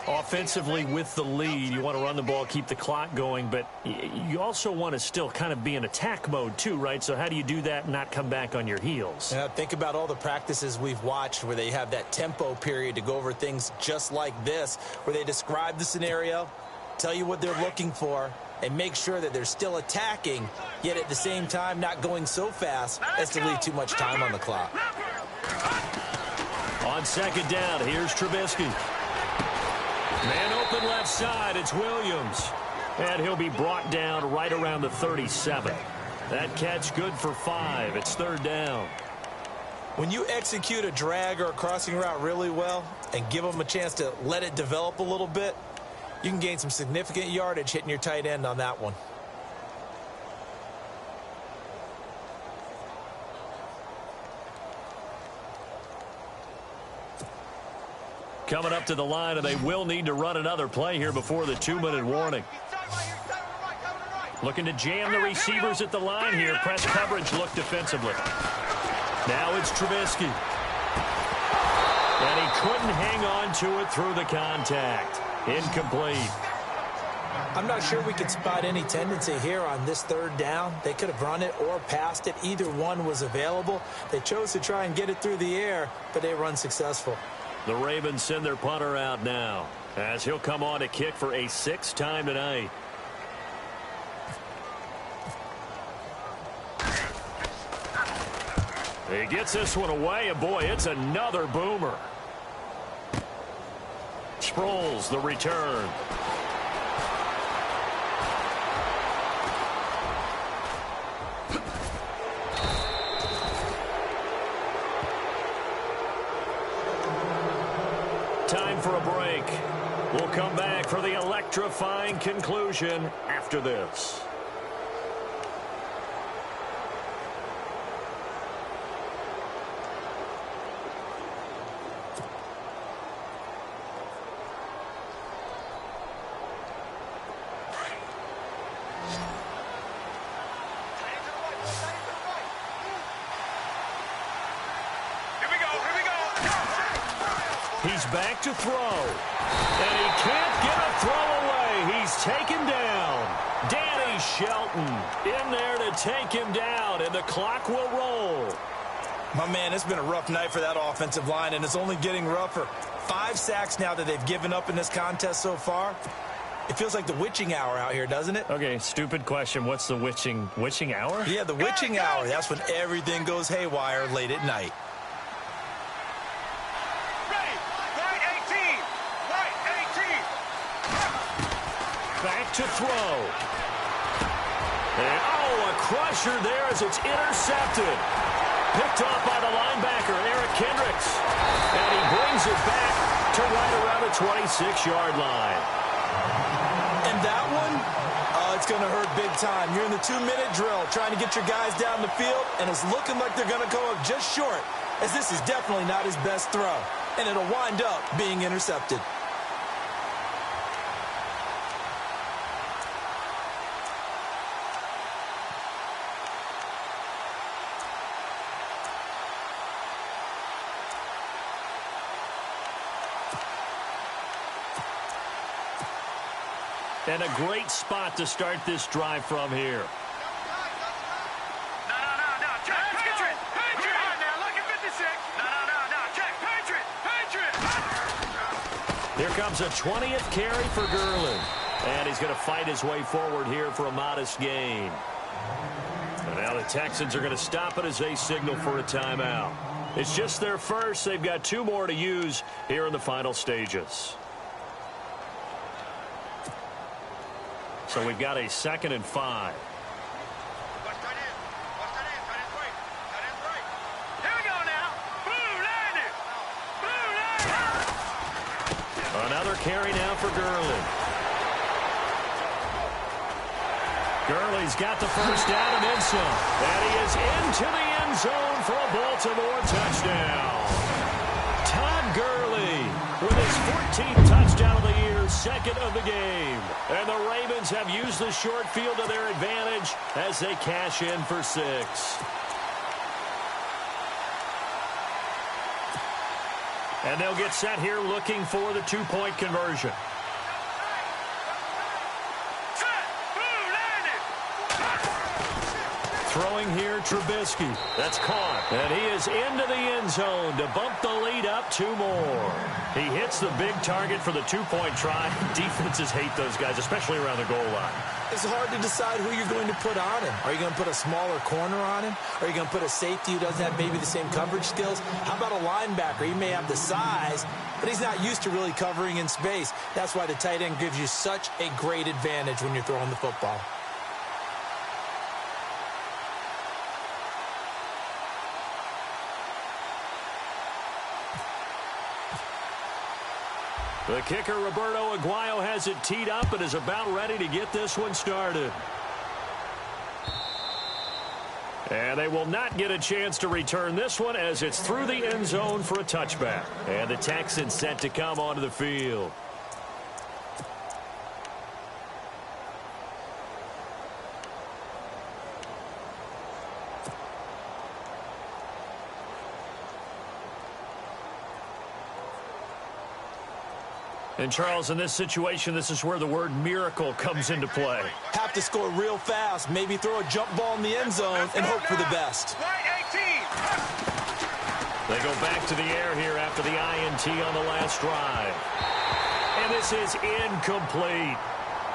Offensively with the lead, you want to run the ball, keep the clock going, but you also want to still kind of be in attack mode too, right? So how do you do that and not come back on your heels? Yeah, think about all the practices we've watched where they have that tempo period to go over things just like this, where they describe the scenario, tell you what they're looking for, and make sure that they're still attacking, yet at the same time not going so fast as to leave too much time on the clock. On 2nd down, here's Trubisky. Man open left side, it's Williams. And he'll be brought down right around the 37. That catch good for 5. It's 3rd down. When you execute a drag or a crossing route really well and give them a chance to let it develop a little bit, you can gain some significant yardage hitting your tight end on that one. Coming up to the line, and they will need to run another play here before the 2-minute warning. Looking to jam the receivers at the line here. Press coverage look defensively. Now it's Trubisky. And he couldn't hang on to it through the contact. Incomplete. I'm not sure we could spot any tendency here on this 3rd down. They could have run it or passed it. Either one was available. They chose to try and get it through the air, but they were unsuccessful. The Ravens send their punter out now as he'll come on to kick for a 6th time tonight. He gets this one away, and boy, it's another boomer. Sproles, the return. Time for a break. We'll come back for the electrifying conclusion after this. He's back to throw. And he can't get a throw away. He's taken down. Danny Shelton in there to take him down, and the clock will roll. My man, it's been a rough night for that offensive line, and it's only getting rougher. 5 sacks now that they've given up in this contest so far. It feels like the witching hour out here, doesn't it? Okay, stupid question. What's the witching hour? Yeah, the witching hour. That's when everything goes haywire late at night. Back to throw. And, a crusher there as it's intercepted. Picked off by the linebacker, Eric Kendricks. And he brings it back to right around the 26-yard line. And that one Oh, it's going to hurt big time. You're in the 2-minute drill trying to get your guys down the field, and it's looking like they're going to come up just short, as this is definitely not his best throw, and it'll wind up being intercepted. And a great spot to start this drive from here. No. Check, Patriot. Now, look at 56. No. Check, Patriot. Here comes a 20th carry for Gurley. And he's going to fight his way forward here for a modest gain. And now the Texans are going to stop it as they signal for a timeout. It's just their first. They've got 2 more to use here in the final stages. So we've got a 2nd and 5. Watch that in. That is right. Here we go now. Blue landed. Another carry now for Gurley. Gurley's got the first down and then some. And he is into the end zone for a Baltimore touchdown. Todd Gurley with his 14th touchdown of the year, 2nd of the game. And the Ravens have used the short field to their advantage as they cash in for 6. And they'll get set here looking for the 2-point conversion. Throwing here, Trubisky. That's caught. And he is into the end zone to bump the lead up 2 more. He hits the big target for the 2-point try. Defenses hate those guys, especially around the goal line. It's hard to decide who you're going to put on him. Are you going to put a smaller corner on him? Are you going to put a safety who doesn't have maybe the same coverage skills? How about a linebacker? He may have the size, but he's not used to really covering in space. That's why the tight end gives you such a great advantage when you're throwing the football. The kicker, Roberto Aguayo, has it teed up and is about ready to get this one started. And they will not get a chance to return this one as it's through the end zone for a touchback. And the Texans set to come onto the field. And, Charles, in this situation, this is where the word miracle comes into play. Have to score real fast, maybe throw a jump ball in the end zone and hope for the best. They go back to the air here after the INT on the last drive. And this is incomplete.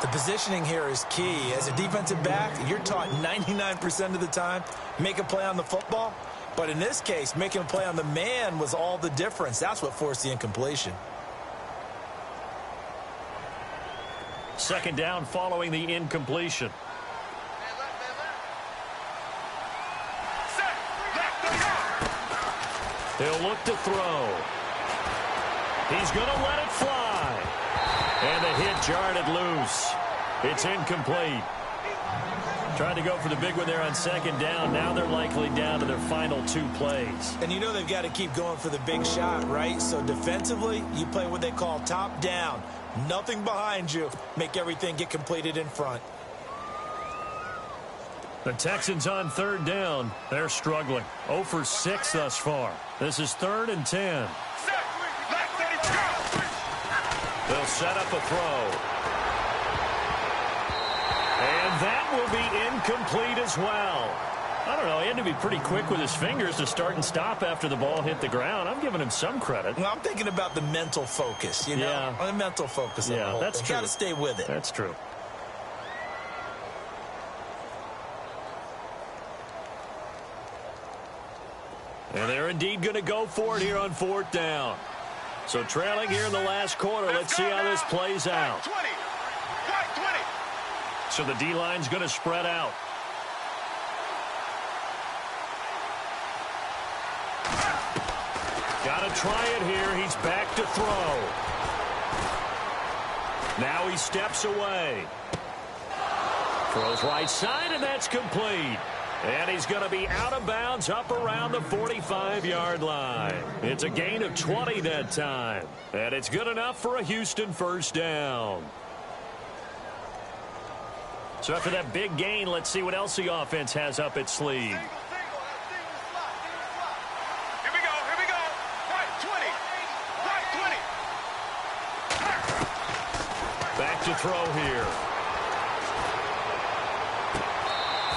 The positioning here is key. As a defensive back, you're taught 99% of the time, make a play on the football. But in this case, making a play on the man was all the difference. That's what forced the incompletion. 2nd down following the incompletion. He'll look to throw. He's going to let it fly. And the hit jarred it loose. It's incomplete. Trying to go for the big one there on 2nd down. Now they're likely down to their final 2 plays. And you know they've got to keep going for the big shot, right? So defensively, you play what they call top down. Nothing behind you. Make everything get completed in front. The Texans on 3rd down. They're struggling. 0 for 6 thus far. This is 3rd and 10. They'll set up a throw. And that will be incomplete as well. I don't know. He had to be pretty quick with his fingers to start and stop after the ball hit the ground. I'm giving him some credit. Well, I'm thinking about the mental focus, you know? Yeah. The mental focus of the whole that's thing. true. Got to stay with it. That's true. And they're indeed going to go for it here on 4th down. So trailing here in the last quarter. Let's see how this plays out. 20. So the D-line's going to spread out. Got to try it here. He's back to throw. Now he steps away. Throws right side, and that's complete. And he's going to be out of bounds up around the 45-yard line. It's a gain of 20 that time. And it's good enough for a Houston first down. So after that big gain, let's see what else the offense has up its sleeve. Here we go. Right 20. Right 20. Back to throw here.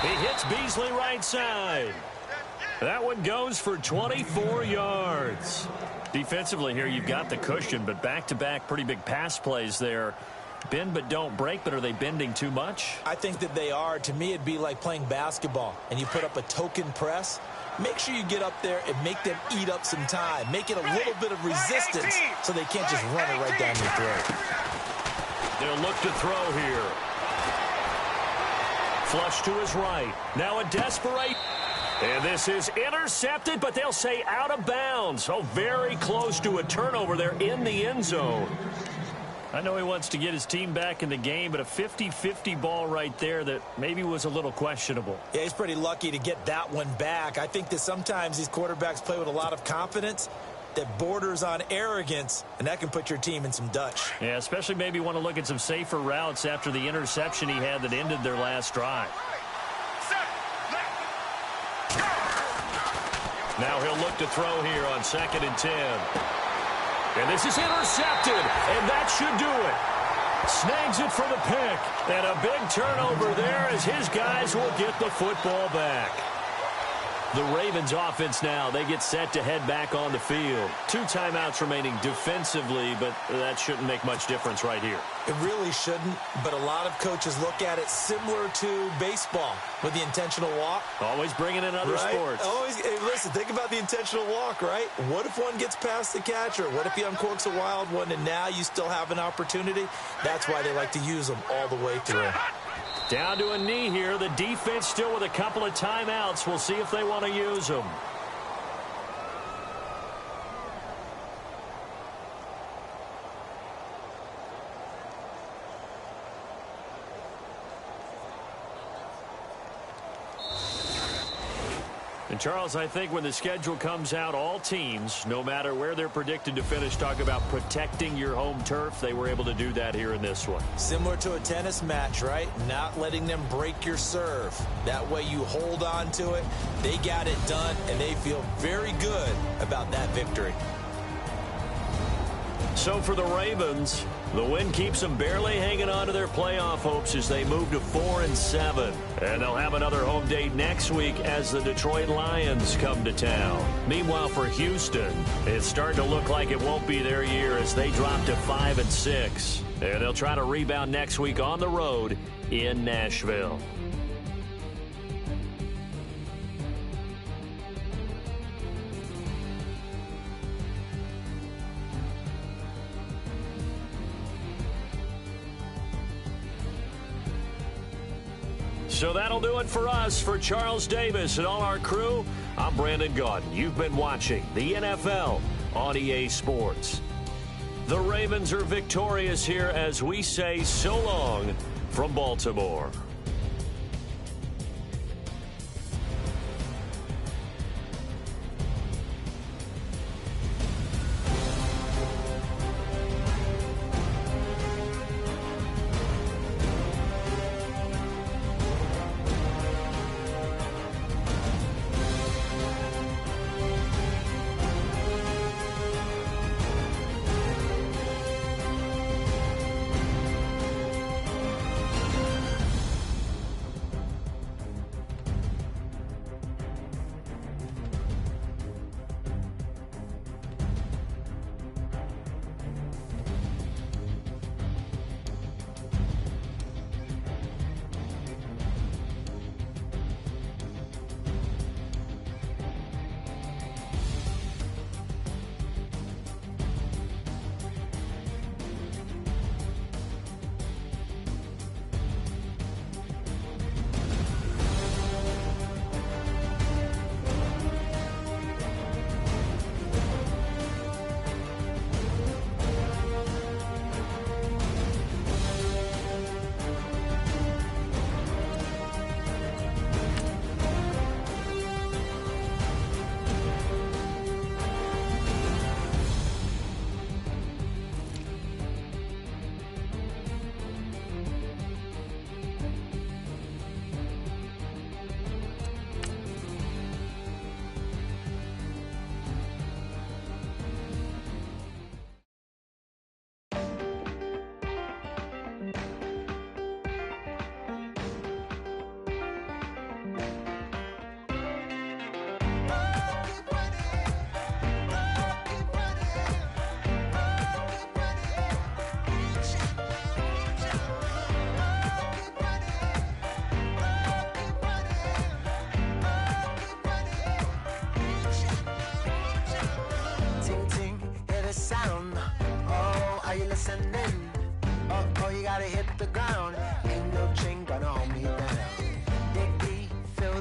He hits Beasley right side. That one goes for 24 yards. Defensively here, you've got the cushion, but back-to-back pretty big pass plays there. Bend but don't break, but are they bending too much? I think that they are. To me, it'd be like playing basketball, and you put up a token press. Make sure you get up there and make them eat up some time. Make it a little bit of resistance so they can't just run it right down your throat. They'll look to throw here. Flush to his right. Now a desperate. And this is intercepted, but they'll say out of bounds. So very close to a turnover there in the end zone. I know he wants to get his team back in the game, but a 50-50 ball right there that maybe was a little questionable. Yeah, he's pretty lucky to get that one back. I think that sometimes these quarterbacks play with a lot of confidence that borders on arrogance, and that can put your team in some Dutch. Yeah, especially maybe want to look at some safer routes after the interception he had that ended their last drive. Now he'll look to throw here on 2nd and 10. And this is intercepted, and that should do it. Snags it for the pick, and a big turnover there as his guys will get the football back. The Ravens offense now, they get set to head back on the field. 2 timeouts remaining defensively, but that shouldn't make much difference right here. It really shouldn't, but a lot of coaches look at it similar to baseball with the intentional walk. Always bringing in other sports. Always, hey, listen, think about the intentional walk, right? What if one gets past the catcher? What if he uncorks a wild one and now you still have an opportunity? That's why they like to use them all the way through. Down to a knee here. The defense still with a couple of timeouts. We'll see if they want to use them. And, Charles, I think when the schedule comes out, all teams, no matter where they're predicted to finish, talk about protecting your home turf. They were able to do that here in this one. Similar to a tennis match, right? Not letting them break your serve. That way you hold on to it. They got it done, and they feel very good about that victory. So for the Ravens, the win keeps them barely hanging on to their playoff hopes as they move to 4-7. And they'll have another home date next week as the Detroit Lions come to town. Meanwhile, for Houston, it's starting to look like it won't be their year as they drop to 5-6. And they'll try to rebound next week on the road in Nashville. So that'll do it for us. For Charles Davis and all our crew, I'm Brandon Gaudin. You've been watching the NFL on EA Sports. The Ravens are victorious here as we say so long from Baltimore.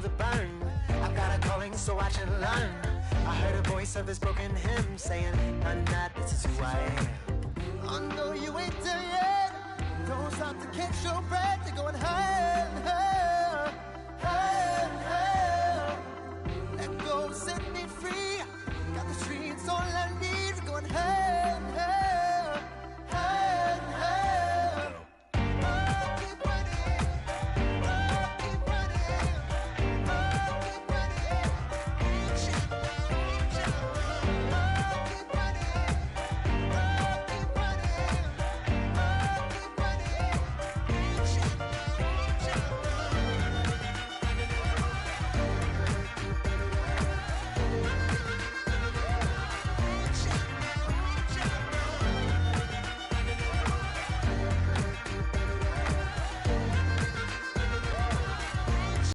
the burn. I've got a calling, so I should learn. I heard a voice of this broken hymn saying, "I'm not, this is who I am." I know you ain't there yet. Don't stop to catch your breath. You're going higher and higher.